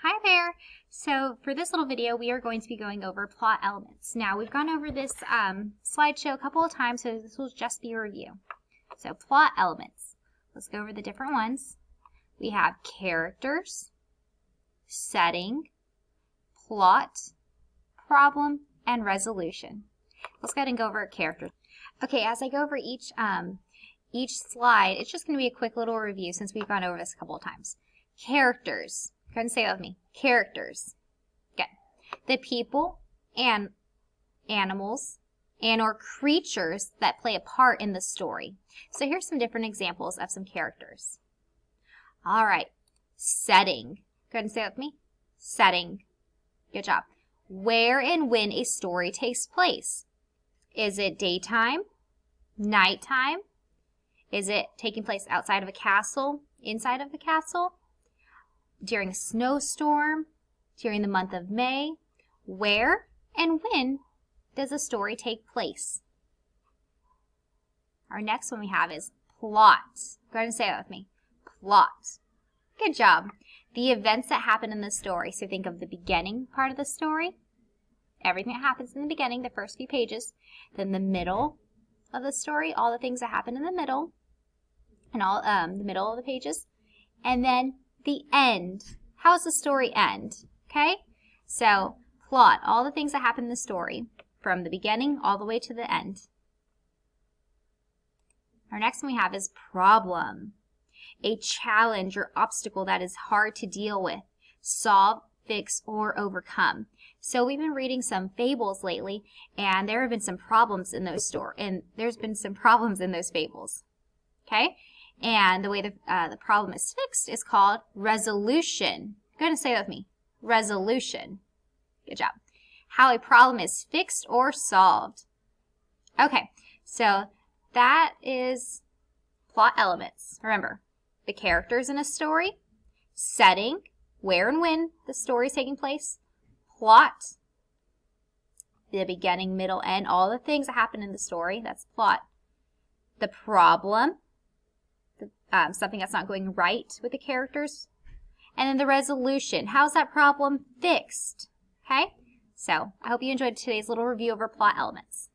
Hi there! So for this little video, we are going to be going over plot elements. Now, we've gone over this slideshow a couple of times, so this will just be a review. So plot elements. Let's go over the different ones. We have characters, setting, plot, problem, and resolution. Let's go ahead and go over characters. Okay, as I go over each slide, it's just going to be a quick little review since we've gone over this a couple of times. Characters. Go ahead and say that with me. Characters. Good. The people and animals and or creatures that play a part in the story. So here's some different examples of some characters. All right. Setting. Go ahead and say that with me. Setting. Good job. Where and when a story takes place. Is it daytime? Nighttime? Is it taking place outside of a castle? Inside of a castle? During a snowstorm? During the month of May? Where and when does a story take place? Our next one we have is plot. Go ahead and say that with me. Plot. Good job. The events that happen in the story. So think of the beginning part of the story. Everything that happens in the beginning, the first few pages. Then the middle of the story, all the things that happen in the middle. And all the middle of the pages. And then the end. How does the story end? Okay? So, plot, all the things that happen in the story from the beginning all the way to the end. Our next one we have is problem. A challenge or obstacle that is hard to deal with, solve, fix, or overcome. So we've been reading some fables lately, and there have been some problems in those fables. Okay? And the way the problem is fixed is called resolution. Go ahead and say that with me. Resolution. Good job. How a problem is fixed or solved. Okay, so that is plot elements. Remember, the characters in a story, setting, where and when the story is taking place, plot, the beginning, middle, end, all the things that happen in the story, that's plot. The problem, something that's not going right with the characters. And then the resolution. How's that problem fixed? Okay? So, I hope you enjoyed today's little review of our plot elements.